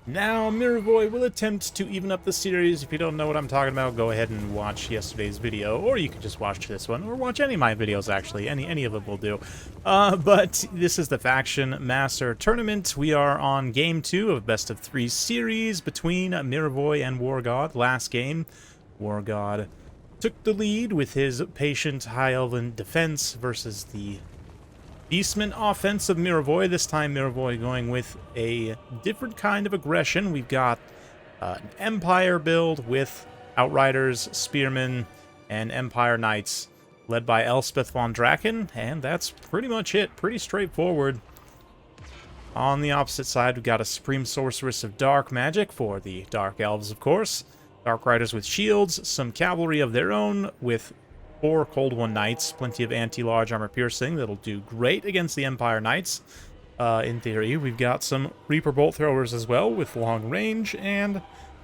Now, Miravoy will attempt to even up the series. If you don't know what I'm talking about, go ahead and watch yesterday's video, or you can just watch this one, or watch any of my videos, actually. Any of them will do. But this is the Faction Master Tournament. We are on Game 2 of Best of 3 series between Miravoy and Wargod. Last game, Wargod took the lead with his patient High Elven defense versus the Beastman offense of Miravoy. This time Miravoy going with a different kind of aggression. We've got an Empire build with Outriders, Spearmen, and Empire Knights led by Elspeth von Draken, and that's pretty much it. Pretty straightforward. On the opposite side, we've got a Supreme Sorceress of Dark Magic for the Dark Elves, of course. Dark Riders with shields, some cavalry of their own with 4 Cold One Knights, plenty of anti-large armor piercing that'll do great against the Empire Knights. In theory, we've got some Reaper Bolt Throwers as well with long range, and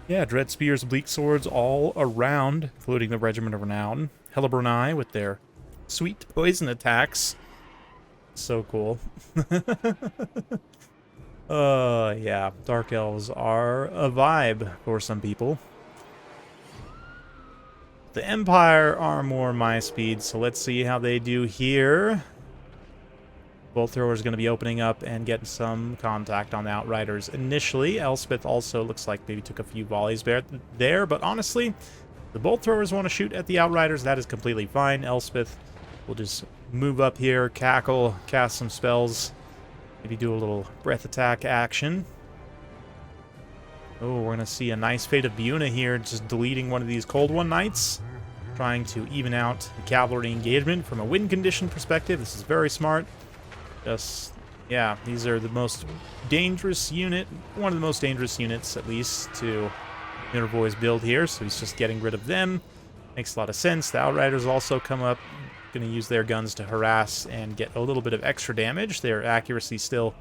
yeah, Dread Spears, Bleak Swords all around, including the Regiment of Renown. Hellebroni with their sweet poison attacks. So cool. Yeah, Dark Elves are a vibe for some people. The Empire are more my speed, so let's see how they do here. Bolt Thrower is going to be opening up and getting some contact on the Outriders initially. Elspeth also looks like maybe took a few volleys there, but honestly, the Bolt Throwers want to shoot at the Outriders. That is completely fine. Elspeth will just move up here, cackle, cast some spells, maybe do a little breath attack action. Oh, we're going to see a nice Fate of Buna here, just deleting one of these Cold One Knights, trying to even out the cavalry engagement from a win condition perspective. This is very smart. Just, yeah, these are the most dangerous unit, one of the most dangerous units, at least, to Miravoy's build here, so he's just getting rid of them. Makes a lot of sense. The Outriders also come up, going to use their guns to harass and get a little bit of extra damage. Their accuracy still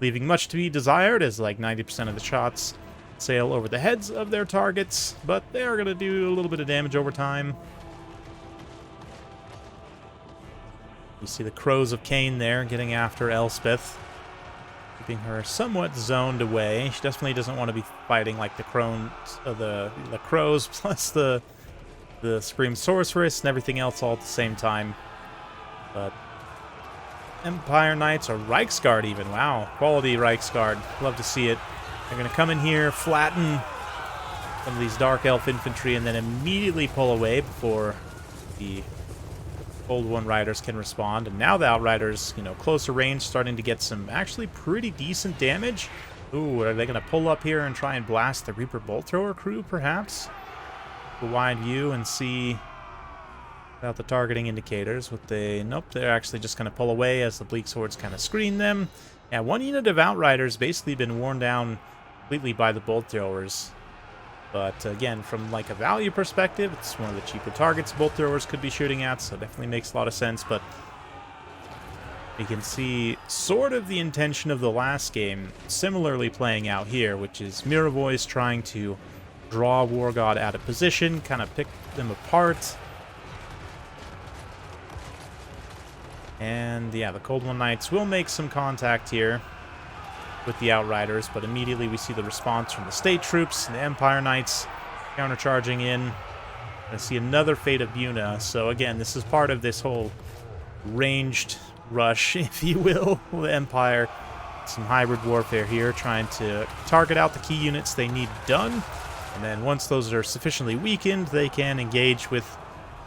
leaving much to be desired, as like 90% of the shots sail over the heads of their targets, but they are going to do a little bit of damage over time. You see the Crows of Cain there getting after Elspeth, keeping her somewhat zoned away. She definitely doesn't want to be fighting like the Crows plus the Supreme Sorceress and everything else all at the same time. But Empire Knights, or Reichsguard even. Wow, quality Reichsguard. Love to see it. They're going to come in here, flatten some of these Dark Elf infantry, and then immediately pull away before the Cold One Riders can respond. And now the Outriders, you know, closer range, starting to get some actually pretty decent damage. Ooh, are they going to pull up here and try and blast the Reaper Bolt Thrower crew, perhaps? A wide view and see about the targeting indicators. Nope, they're actually just going to pull away as the Bleak Swords kind of screen them. Yeah, one unit of Outriders basically been worn down completely by the Bolt Throwers. But again, from like a value perspective, it's one of the cheaper targets Bolt Throwers could be shooting at, so definitely makes a lot of sense. But you can see sort of the intention of the last game similarly playing out here, which is Miravoy's trying to draw Wargod out of position, kind of pick them apart. And yeah, the Cold One Knights will make some contact here with the Outriders, but immediately we see the response from the State Troops, the Empire Knights countercharging in. I see another Fate of Buna, so again, this is part of this whole ranged rush, if you will. The Empire, some hybrid warfare here, trying to target out the key units they need done, and then once those are sufficiently weakened, they can engage with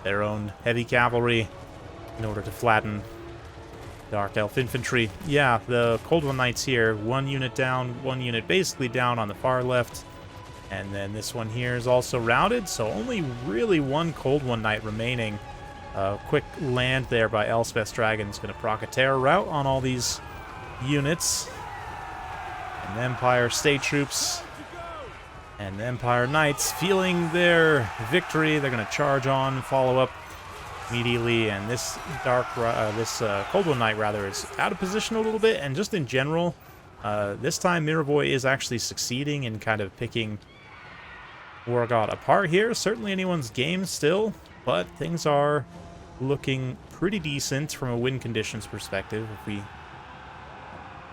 their own heavy cavalry in order to flatten Dark Elf infantry. Yeah, the Cold One Knights here, one unit down, one unit basically down on the far left. And then this one here is also routed, so only really one Cold One Knight remaining. Quick land there by Elspeth's Dragon is going to proc a terror route on all these units. And the Empire State Troops and the Empire Knights feeling their victory. They're going to charge on, follow up immediately, and this Cold One Knight rather is out of position a little bit, and just in general, this time Miravoy is actually succeeding in kind of picking Wargod apart here. Certainly anyone's game still, but things are looking pretty decent from a win conditions perspective. If we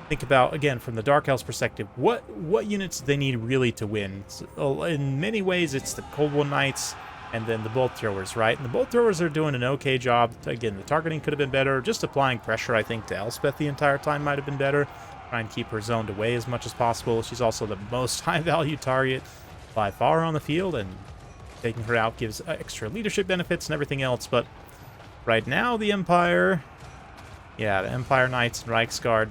think about, again, from the Dark Elves perspective, what units do they need really to win? So, in many ways, it's the Cold One Knights and then the Bolt Throwers, right? And the Bolt Throwers are doing an okay job. Again, the targeting could have been better. Just applying pressure, I think, to Elspeth the entire time might have been better. Try and keep her zoned away as much as possible. She's also the most high-value target by far on the field, and taking her out gives extra leadership benefits and everything else. But right now, the Empire... Yeah, the Empire Knights and Reiksguard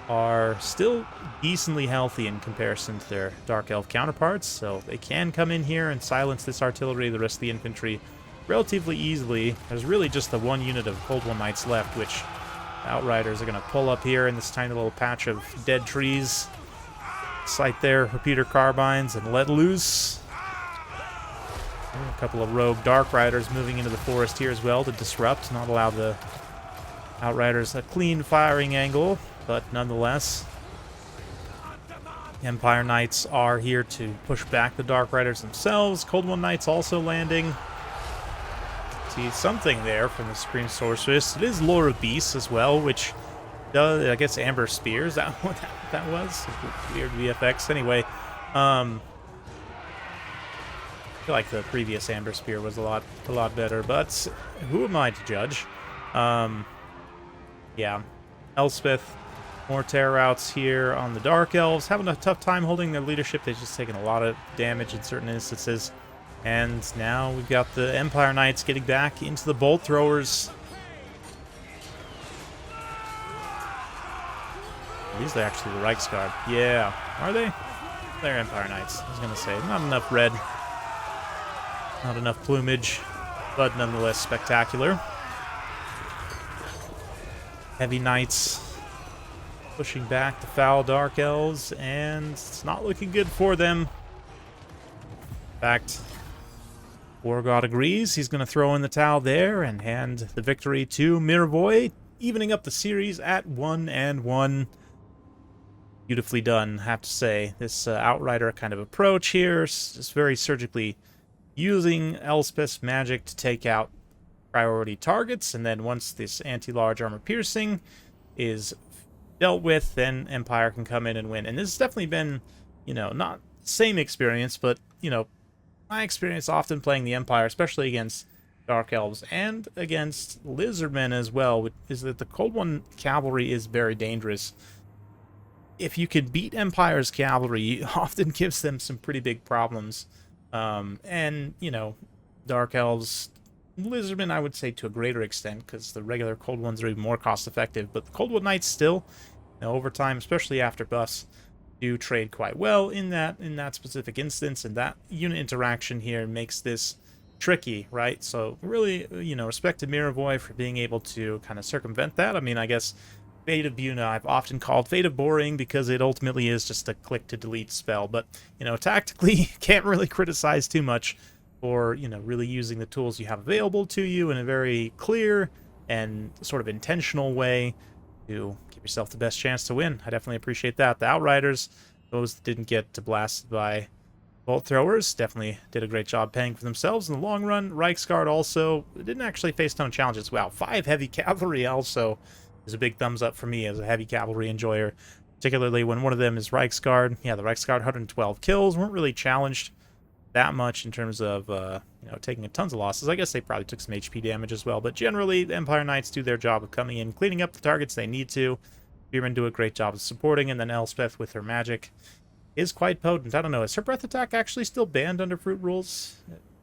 are still decently healthy in comparison to their Dark Elf counterparts, so they can come in here and silence this artillery, the rest of the infantry, relatively easily. There's really just the one unit of Cold One Knights left, which Outriders are going to pull up here in this tiny little patch of dead trees, sight their repeater carbines, and let loose. A couple of rogue Dark Riders moving into the forest here as well to disrupt, not allow the Outriders a clean firing angle, but nonetheless, Empire Knights are here to push back the Dark Riders themselves. Cold One Knights also landing. See something there from the Supreme Sorceress. It is Lore of Beasts as well, which does, I guess, Amber Spears. That what that was? Weird VFX. Anyway, I feel like the previous Amber Spear was a lot better, but who am I to judge? Yeah, Elspeth, more terror routes here on the Dark Elves, having a tough time holding their leadership. They've just taken a lot of damage in certain instances. And now we've got the Empire Knights getting back into the Bolt Throwers. These are actually the Reiksguard. Yeah, are they? They're Empire Knights. I was going to say, not enough red. Not enough plumage, but nonetheless spectacular. Heavy Knights pushing back the foul Dark Elves, and it's not looking good for them. In fact, War God agrees. He's going to throw in the towel there and hand the victory to Miravoy, evening up the series at 1-1. Beautifully done, I have to say. This Outrider kind of approach here is just very surgically using Elspeth's magic to take out priority targets, and then once this anti-large armor piercing is dealt with, then Empire can come in and win. And this has definitely been, you know, not the same experience, but, you know, my experience often playing the Empire, especially against Dark Elves and against Lizardmen as well, is that the Cold One Cavalry is very dangerous. If you can beat Empire's Cavalry, it often gives them some pretty big problems. And, you know, Dark Elves, Lizardmen, I would say to a greater extent, because the regular Cold Ones are even more cost-effective. But the Cold One Knights still, you know, over time, especially after buffs, do trade quite well in that specific instance, and that unit interaction here makes this tricky, right? So really, you know, respect to Miravoy for being able to kind of circumvent that. I mean, I guess Fate of Buna I've often called Fate of Boring because it ultimately is just a click to delete spell, but, you know, tactically can't really criticize too much for, you know, really using the tools you have available to you in a very clear and sort of intentional way to give yourself the best chance to win. I definitely appreciate that. The Outriders, those that didn't get blasted by Bolt Throwers, definitely did a great job paying for themselves in the long run. Reiksguard also didn't actually face a ton of challenges. Wow, 5 heavy cavalry also is a big thumbs up for me as a heavy cavalry enjoyer, particularly when one of them is Reiksguard. Yeah, the Reiksguard 112 kills, weren't really challenged that much in terms of, you know, taking tons of losses. I guess they probably took some HP damage as well, but generally the Empire Knights do their job of coming in, cleaning up the targets they need to. Spearmen do a great job of supporting, and then Elspeth with her magic is quite potent. I don't know, is her breath attack actually still banned under fruit rules?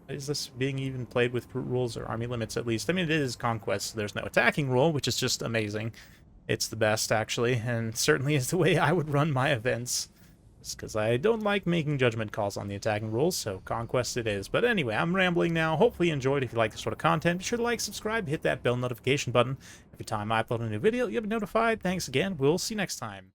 Is this being even played with fruit rules or army limits at least? I mean, it is Conquest, so there's no attacking rule, which is just amazing. It's the best, actually, and certainly is the way I would run my events. Because I don't like making judgment calls on the attacking rules, so Conquest it is. But anyway, I'm rambling now. Hopefully you enjoyed. If you like this sort of content, be sure to like, subscribe, hit that bell notification button. Every time I upload a new video, you'll be notified. Thanks again. We'll see you next time.